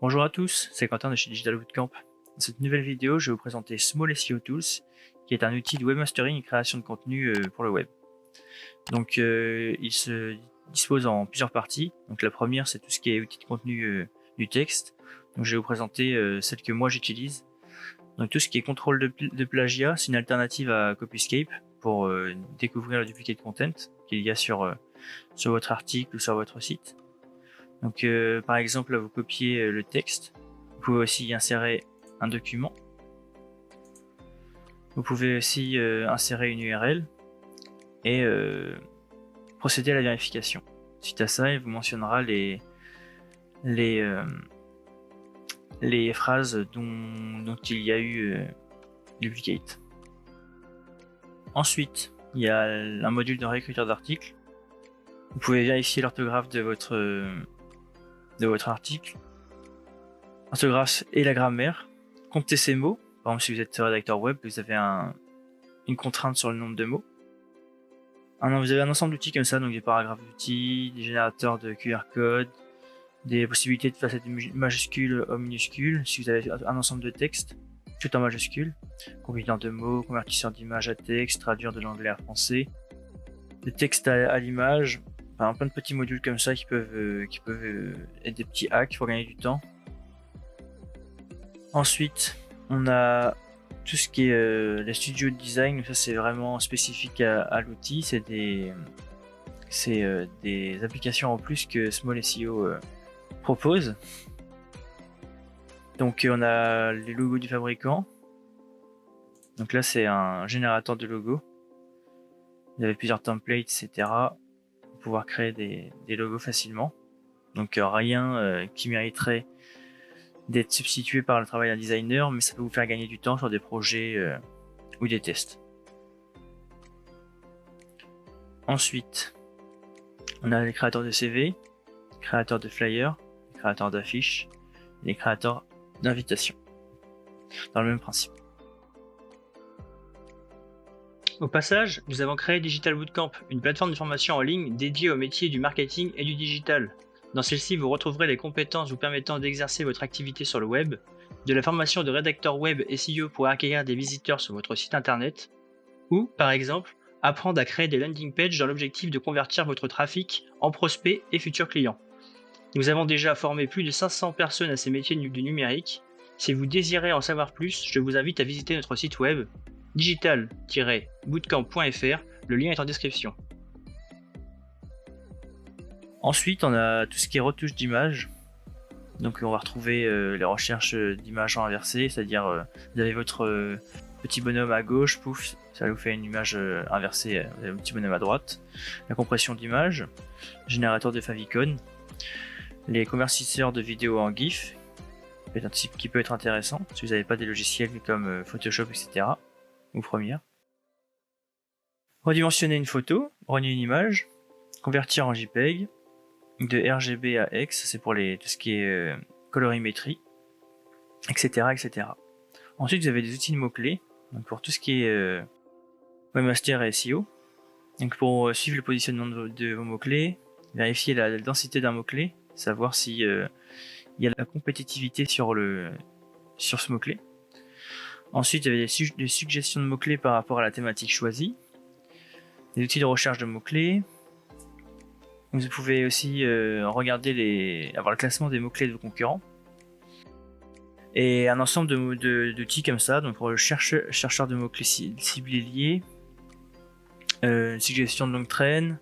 Bonjour à tous, c'est Quentin de chez Digital Bootcamp. Dans cette nouvelle vidéo, je vais vous présenter Small SEO Tools, qui est un outil de webmastering et création de contenu pour le web. Donc, il se dispose en plusieurs parties. Donc, la première, c'est tout ce qui est outil de contenu du texte. Donc, je vais vous présenter celle que moi j'utilise. Donc, tout ce qui est contrôle de plagiat, c'est une alternative à Copyscape pour découvrir le duplicate content qu'il y a sur votre article ou sur votre site. Donc, par exemple, là, vous copiez le texte. Vous pouvez aussi y insérer un document. Vous pouvez aussi insérer une URL et procéder à la vérification. Suite à ça, il vous mentionnera les phrases dont il y a eu duplicate. Ensuite, il y a un module de réécriture d'articles. Vous pouvez vérifier l'orthographe de votre article, l'orthographe et la grammaire, compter ces mots. Par exemple, si vous êtes rédacteur web, vous avez une contrainte sur le nombre de mots. Vous avez un ensemble d'outils comme ça, donc des paragraphes d'outils, des générateurs de QR code, des possibilités de facettes majuscules au minuscules, si vous avez un ensemble de textes, tout en majuscules, combinateur de mots, convertisseur d'image à texte, traduire de l'anglais à français, des textes à l'image, enfin, plein de petits modules comme ça qui peuvent être des petits hacks pour gagner du temps. Ensuite, on a tout ce qui est les studios de design. Ça, c'est vraiment spécifique à l'outil. C'est des applications en plus que Small SEO propose. Donc, on a les logos du fabricant. Donc là, c'est un générateur de logos. Vous avez plusieurs templates, etc. Pour pouvoir créer des logos facilement. Donc, rien qui mériterait d'être substitué par le travail d'un designer, mais ça peut vous faire gagner du temps sur des projets ou des tests. Ensuite, on a les créateurs de CV, les créateurs de flyers, les créateurs d'affiches, et les créateurs d'invitations. Dans le même principe. Au passage, nous avons créé Digital Bootcamp, une plateforme de formation en ligne dédiée au métier du marketing et du digital. Dans celle-ci, vous retrouverez les compétences vous permettant d'exercer votre activité sur le web, de la formation de rédacteur web SEO pour accueillir des visiteurs sur votre site internet, ou, par exemple, apprendre à créer des landing pages dans l'objectif de convertir votre trafic en prospects et futurs clients. Nous avons déjà formé plus de 500 personnes à ces métiers du numérique. Si vous désirez en savoir plus, je vous invite à visiter notre site web digital-bootcamp.fr, le lien est en description. Ensuite, on a tout ce qui est retouche d'images. Donc on va retrouver les recherches d'images inversées, c'est-à-dire vous avez votre petit bonhomme à gauche, pouf, ça vous fait une image inversée, vous avez le petit bonhomme à droite. La compression d'image, générateur de favicon, les convertisseurs de vidéos en GIF, c'est un type qui peut être intéressant si vous n'avez pas des logiciels comme Photoshop, etc. ou Premiere. Redimensionner une photo, renier une image, convertir en JPEG, de RGB à X, c'est pour tout ce qui est colorimétrie, etc., etc. Ensuite, vous avez des outils de mots-clés, donc pour tout ce qui est webmaster et SEO. Donc pour suivre le positionnement de vos mots-clés, vérifier la densité d'un mot-clé, savoir si il y a la compétitivité sur ce mot-clé. Ensuite, il y avait des suggestions de mots-clés par rapport à la thématique choisie, des outils de recherche de mots-clés. Vous pouvez aussi avoir le classement des mots-clés de vos concurrents. Et un ensemble d'outils comme ça, donc pour le chercheur de mots-clés ciblés liés, suggestion de longue traîne,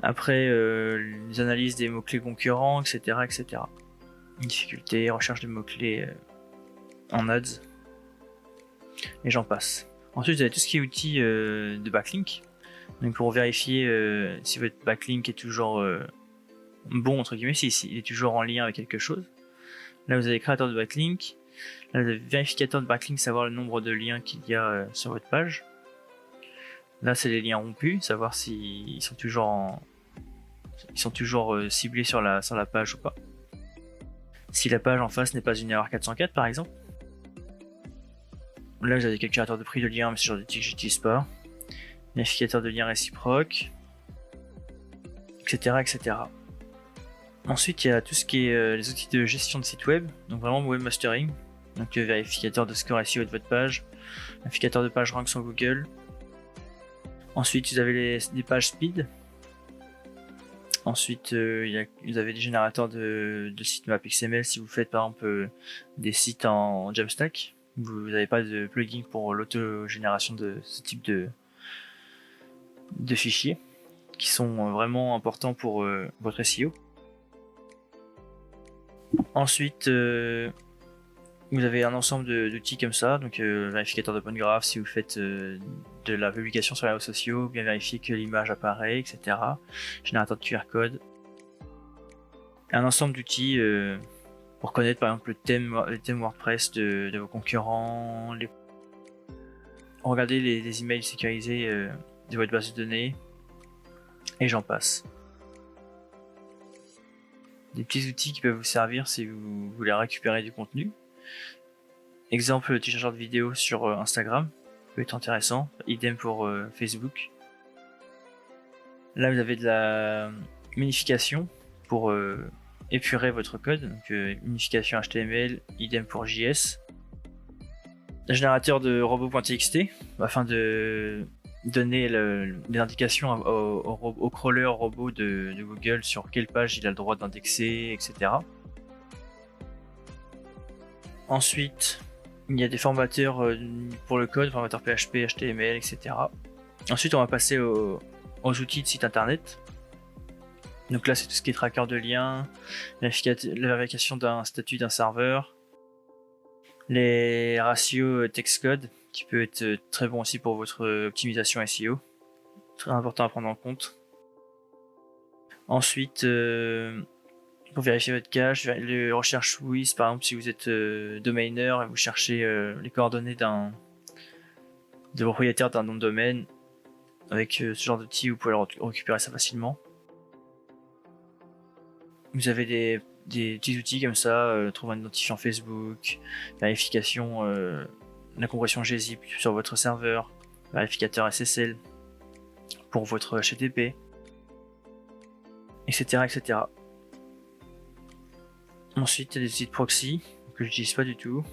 après les analyses des mots-clés concurrents, etc., etc. Difficulté, recherche de mots-clés en ads, et j'en passe. Ensuite, vous avez tout ce qui est outils de backlink. Donc pour vérifier si votre backlink est toujours bon, entre guillemets, s'il est toujours en lien avec quelque chose. Là, vous avez créateur de backlink. Là, vous avez vérificateur de backlink, savoir le nombre de liens qu'il y a sur votre page. Là, c'est les liens rompus, savoir s'ils sont toujours ciblés sur la page ou pas. Si la page en face n'est pas une erreur 404, par exemple. Là, vous avez calculateur de prix de lien, mais c'est genre d'outil que j'utilise pas. Vérificateur de lien réciproque, etc., etc. Ensuite, il y a tout ce qui est les outils de gestion de site web, donc vraiment webmastering, donc vérificateur de score SEO de votre page, vérificateur de page rank sur Google. Ensuite, vous avez des pages speed. Ensuite, vous avez des générateurs de sitemap XML si vous faites par exemple des sites en Jamstack. Vous n'avez pas de plugin pour l'autogénération de ce type de fichiers qui sont vraiment importants pour votre SEO. Ensuite, vous avez un ensemble d'outils comme ça, donc vérificateur d'open graph si vous faites de la publication sur les réseaux sociaux, bien vérifier que l'image apparaît, etc. Générateur de QR code. Un ensemble d'outils pour connaître par exemple le thème WordPress de vos concurrents, regarder les emails sécurisés de votre base de données, et j'en passe. Des petits outils qui peuvent vous servir si vous voulez récupérer du contenu. Exemple, le téléchargeur de vidéos sur Instagram peut être intéressant, idem pour Facebook. Là, vous avez de la minification pour épurer votre code, donc minification HTML, idem pour JS. Un générateur de robots.txt afin de donner les indications au crawler robot de Google sur quelle page il a le droit d'indexer, etc. Ensuite, il y a des formateurs pour le code, formateurs PHP, HTML, etc. Ensuite, on va passer aux outils de site internet. Donc là, c'est tout ce qui est tracker de liens, la vérification d'un statut d'un serveur, les ratios textcode, qui peut être très bon aussi pour votre optimisation SEO. Très important à prendre en compte. Ensuite, pour vérifier votre cache, les recherches WYSIWYG, par exemple, si vous êtes domainer et vous cherchez les coordonnées de propriétaire d'un nom de domaine, avec ce genre d'outil, vous pouvez récupérer ça facilement. Vous avez des petits outils comme ça, trouver un identifiant Facebook, vérification, la compression gzip sur votre serveur, vérificateur SSL pour votre HTTP, etc. etc. Ensuite, il y a des outils de proxy que j'utilise pas du tout.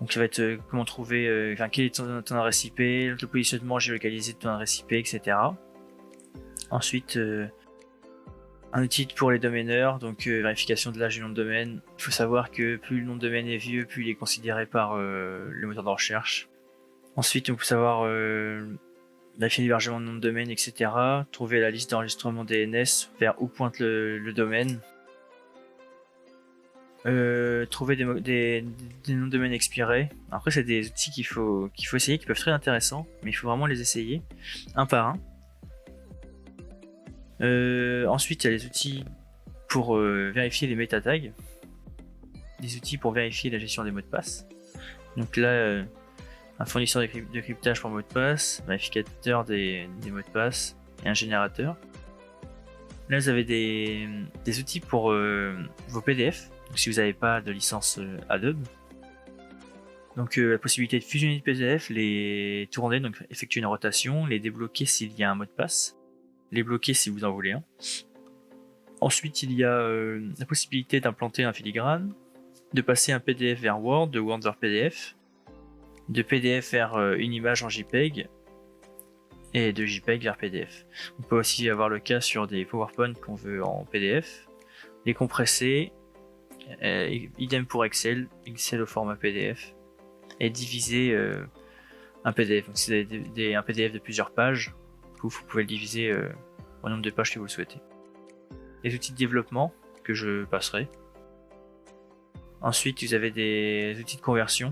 Donc ça va être comment trouver quel est ton adresse IP, le positionnement géolocalisé de ton adresse IP, etc. Ensuite, un outil pour les domaineurs, donc vérification de l'âge du nom de domaine. Il faut savoir que plus le nom de domaine est vieux, plus il est considéré par le moteur de recherche. Ensuite, on peut savoir vérifier l'hébergement de nom de domaine, etc. Trouver la liste d'enregistrement DNS, vers où pointe le domaine. Trouver des noms de domaine expirés. Après, c'est des outils qu'il faut essayer, qui peuvent être très intéressants, mais il faut vraiment les essayer un par un. Ensuite, il y a les outils pour vérifier les meta-tags, des outils pour vérifier la gestion des mots de passe. Donc là, un fournisseur de cryptage pour mots de passe, vérificateur des mots de passe et un générateur. Là, vous avez des outils pour vos PDF. Donc, si vous n'avez pas de licence Adobe, donc la possibilité de fusionner des PDF, les tourner, donc effectuer une rotation, les débloquer s'il y a un mot de passe, les bloquer si vous en voulez un. Ensuite, il y a la possibilité d'implanter un filigrane, de passer un PDF vers Word, de Word vers PDF, de PDF vers une image en JPEG, et de JPEG vers PDF. On peut aussi avoir le cas sur des PowerPoint qu'on veut en PDF, les compresser, idem pour Excel au format PDF, et diviser un PDF. Donc si vous avez un PDF de plusieurs pages, vous pouvez le diviser au nombre de pages que vous le souhaitez. Les outils de développement que je passerai. Ensuite, vous avez des outils de conversion,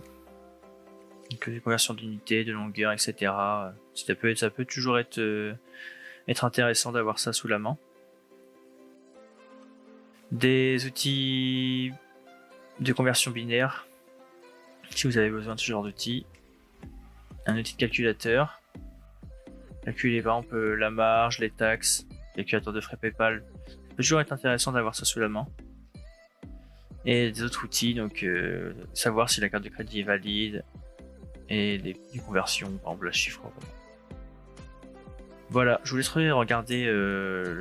donc des conversions d'unités, de longueur, etc. Ça peut toujours être intéressant d'avoir ça sous la main. Des outils de conversion binaire, si vous avez besoin de ce genre d'outils. Un outil de calculateur, calculer par exemple la marge, les taxes, calculateur de frais PayPal. Ça peut toujours être intéressant d'avoir ça sous la main. Et des autres outils, donc savoir si la carte de crédit est valide, et des conversions, par exemple la chiffre. Voilà, je vous laisserai regarder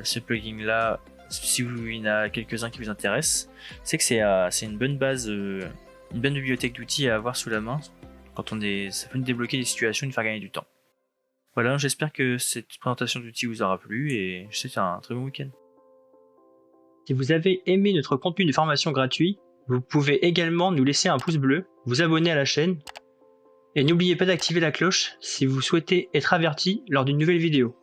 ce plugin là si il y en a quelques-uns qui vous intéressent, c'est que c'est une bonne base, une bonne bibliothèque d'outils à avoir sous la main quand ça peut nous débloquer des situations et nous faire gagner du temps. Voilà, j'espère que cette présentation d'outils vous aura plu et je vous souhaite un très bon week-end. Si vous avez aimé notre contenu de formation gratuit, vous pouvez également nous laisser un pouce bleu, vous abonner à la chaîne et n'oubliez pas d'activer la cloche si vous souhaitez être averti lors d'une nouvelle vidéo.